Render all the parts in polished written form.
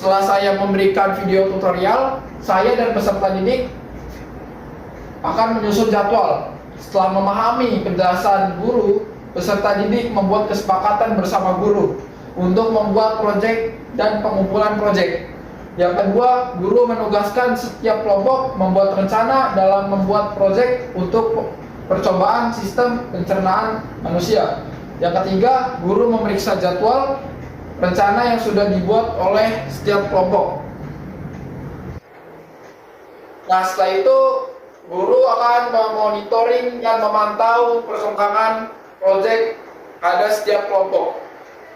setelah saya memberikan video tutorial, saya dan peserta didik akan menyusun jadwal. Setelah memahami penjelasan guru, peserta didik membuat kesepakatan bersama guru untuk membuat proyek dan pengumpulan proyek. Yang kedua, guru menugaskan setiap kelompok membuat rencana dalam membuat proyek untuk percobaan sistem pencernaan manusia. Yang ketiga, guru memeriksa jadwal rencana yang sudah dibuat oleh setiap kelompok. Nah, setelah itu guru akan memonitoring dan memantau perkembangan proyek pada setiap kelompok.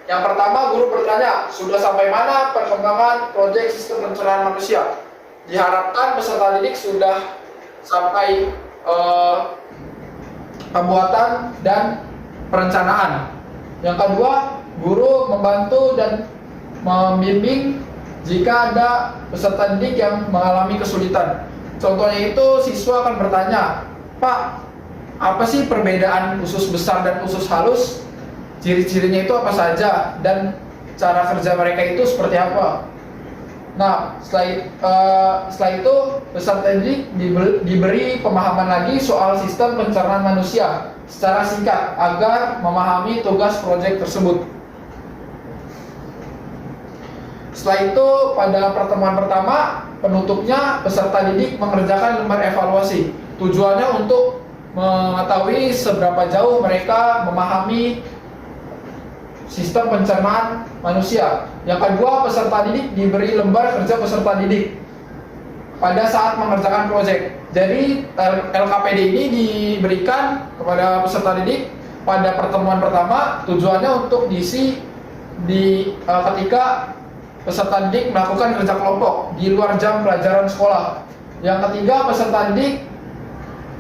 Yang pertama, guru bertanya, sudah sampai mana perkembangan proyek sistem pencernaan manusia? Diharapkan peserta didik sudah sampai pembuatan dan perencanaan. Yang kedua, guru membantu dan membimbing jika ada peserta didik yang mengalami kesulitan. Contohnya itu, siswa akan bertanya, Pak, apa sih perbedaan usus besar dan usus halus? Ciri-cirinya itu apa saja dan cara kerja mereka itu seperti apa? Nah, setelah itu peserta didik diberi pemahaman lagi soal sistem pencernaan manusia secara singkat agar memahami tugas proyek tersebut. Setelah itu, pada pertemuan pertama, penutupnya peserta didik mengerjakan lembar evaluasi. Tujuannya untuk mengetahui seberapa jauh mereka memahami sistem pencernaan manusia. Yang kedua, peserta didik diberi lembar kerja peserta didik pada saat mengerjakan proyek. Jadi LKPD ini diberikan kepada peserta didik pada pertemuan pertama, tujuannya untuk diisi ketika peserta didik melakukan kerja kelompok di luar jam pelajaran sekolah. Yang ketiga, peserta didik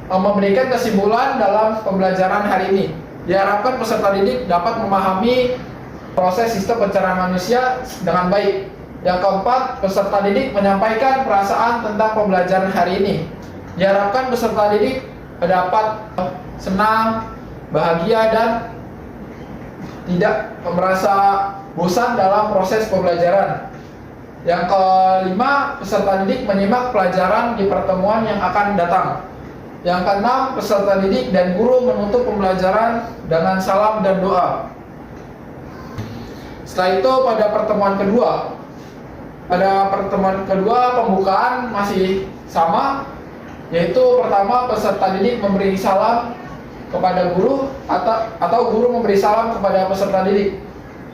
memberikan kesimpulan dalam pembelajaran hari ini. Diharapkan peserta didik dapat memahami proses sistem pencernaan manusia dengan baik. Yang keempat, peserta didik menyampaikan perasaan tentang pembelajaran hari ini. Diharapkan peserta didik dapat senang, bahagia, dan tidak merasa bosan dalam proses pembelajaran. Yang kelima, peserta didik menyimak pelajaran di pertemuan yang akan datang. Yang keenam, peserta didik dan guru menutup pembelajaran dengan salam dan doa. Setelah itu, pada pertemuan kedua pembukaan masih sama, yaitu pertama peserta didik memberi salam kepada guru atau guru memberi salam kepada peserta didik.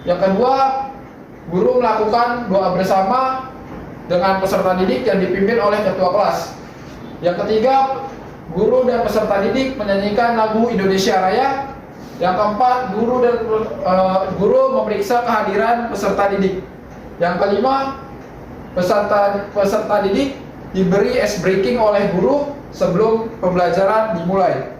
Yang kedua, guru melakukan doa bersama dengan peserta didik yang dipimpin oleh ketua kelas. Yang ketiga, guru dan peserta didik menyanyikan lagu Indonesia Raya. Yang keempat, guru memeriksa kehadiran peserta didik. Yang kelima, peserta didik diberi ice breaking oleh guru sebelum pembelajaran dimulai.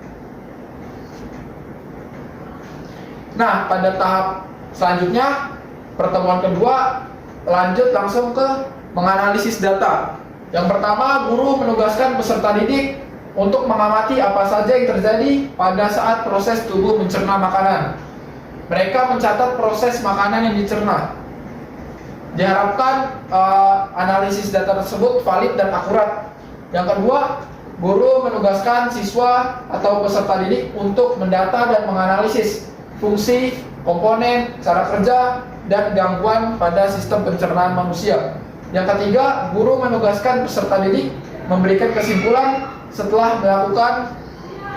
Nah, pada tahap selanjutnya, pertemuan kedua lanjut langsung ke menganalisis data. Yang pertama, guru menugaskan peserta didik untuk mengamati apa saja yang terjadi pada saat proses tubuh mencerna makanan. Mereka mencatat proses makanan yang dicerna. Diharapkan analisis data tersebut valid dan akurat. Yang kedua, guru menugaskan siswa atau peserta didik untuk mendata dan menganalisis fungsi, komponen, cara kerja, dan gangguan pada sistem pencernaan manusia. Yang ketiga, guru menugaskan peserta didik memberikan kesimpulan setelah melakukan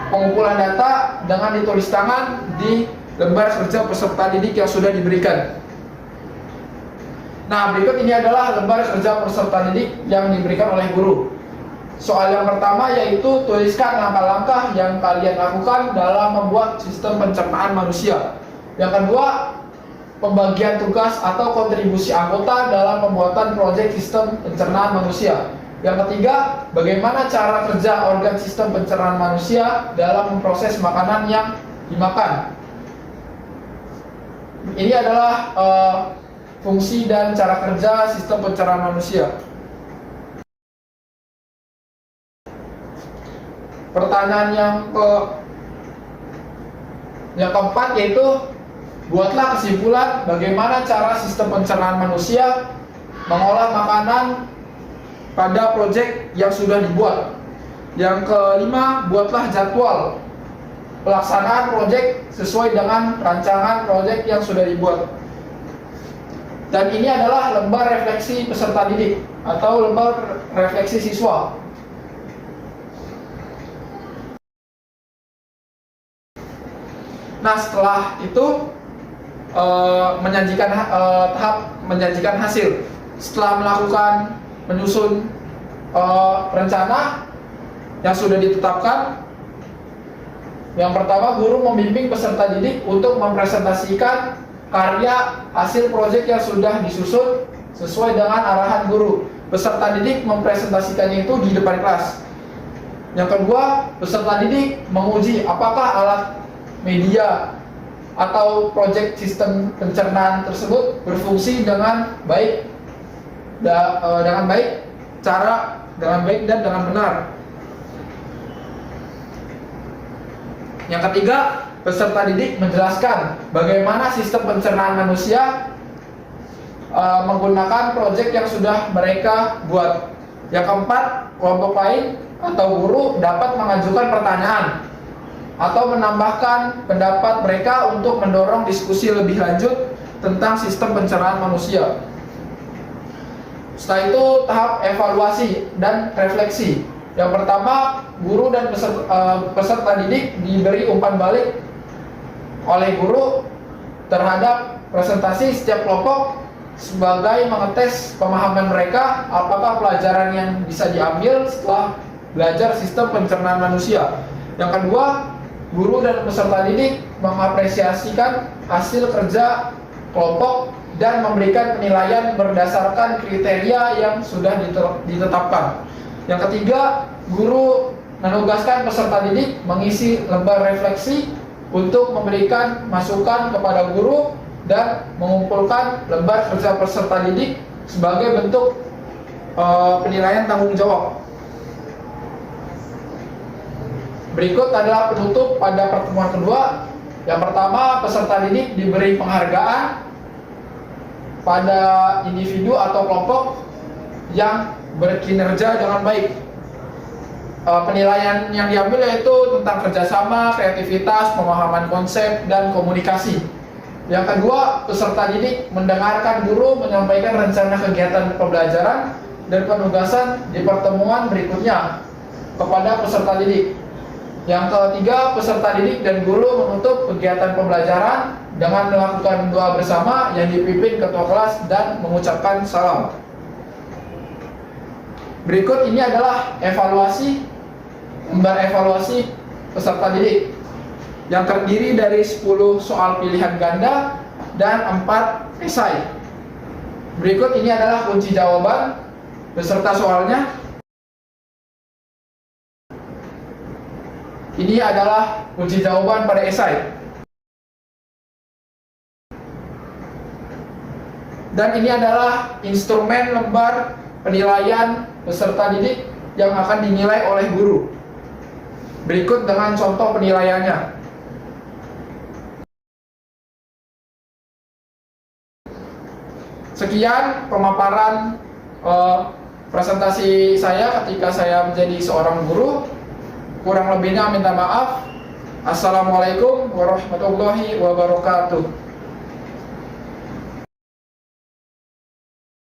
pengumpulan data dengan ditulis tangan di lembar kerja peserta didik yang sudah diberikan. Nah, berikut ini adalah lembar kerja peserta didik yang diberikan oleh guru. Soal yang pertama yaitu tuliskan langkah-langkah yang kalian lakukan dalam membuat sistem pencernaan manusia. Yang kedua, pembagian tugas atau kontribusi anggota dalam pembuatan proyek sistem pencernaan manusia. Yang ketiga, bagaimana cara kerja organ sistem pencernaan manusia dalam memproses makanan yang dimakan. Ini adalah fungsi dan cara kerja sistem pencernaan manusia. Pertanyaan yang keempat yaitu, buatlah kesimpulan bagaimana cara sistem pencernaan manusia mengolah makanan pada proyek yang sudah dibuat. Yang kelima, buatlah jadwal pelaksanaan proyek sesuai dengan rancangan proyek yang sudah dibuat. Dan ini adalah lembar refleksi peserta didik atau lembar refleksi siswa. Nah, setelah itu tahap menjanjikan hasil. Setelah melakukan menyusun rencana yang sudah ditetapkan, yang pertama, guru membimbing peserta didik untuk mempresentasikan karya hasil proyek yang sudah disusun sesuai dengan arahan guru. Peserta didik mempresentasikannya itu di depan kelas. Yang kedua, peserta didik menguji apakah alat media atau proyek sistem pencernaan tersebut berfungsi dengan baik, dengan baik dan dengan benar. Yang ketiga, peserta didik menjelaskan bagaimana sistem pencernaan manusia menggunakan proyek yang sudah mereka buat. Yang keempat, kelompok lain atau guru dapat mengajukan pertanyaan atau menambahkan pendapat mereka untuk mendorong diskusi lebih lanjut tentang sistem pencernaan manusia. Setelah itu, tahap evaluasi dan refleksi. Yang pertama, guru dan peserta didik diberi umpan balik oleh guru terhadap presentasi setiap kelompok sebagai mengetes pemahaman mereka apakah pelajaran yang bisa diambil setelah belajar sistem pencernaan manusia. Yang kedua, guru dan peserta didik mengapresiasikan hasil kerja kelompok dan memberikan penilaian berdasarkan kriteria yang sudah ditetapkan. Yang ketiga, guru menugaskan peserta didik mengisi lembar refleksi untuk memberikan masukan kepada guru dan mengumpulkan lembar kerja peserta didik sebagai bentuk penilaian tanggung jawab. Berikut adalah penutup pada pertemuan kedua. Yang pertama, peserta didik diberi penghargaan pada individu atau kelompok yang berkinerja dengan baik. Penilaian yang diambil yaitu tentang kerjasama, kreativitas, pemahaman konsep, dan komunikasi. Yang kedua, peserta didik mendengarkan guru menyampaikan rencana kegiatan pembelajaran dan penugasan di pertemuan berikutnya kepada peserta didik. Yang ketiga, peserta didik dan guru menutup kegiatan pembelajaran dengan melakukan doa bersama yang dipimpin ketua kelas dan mengucapkan salam. Berikut ini adalah lembar evaluasi peserta didik yang terdiri dari 10 soal pilihan ganda dan 4 esai. Berikut ini adalah kunci jawaban beserta soalnya. Ini adalah kunci jawaban pada esai. Dan ini adalah instrumen lembar penilaian peserta didik yang akan dinilai oleh guru. Berikut dengan contoh penilaiannya. Sekian pemaparan presentasi saya ketika saya menjadi seorang guru. Kurang lebihnya minta maaf. Assalamualaikum warahmatullahi wabarakatuh.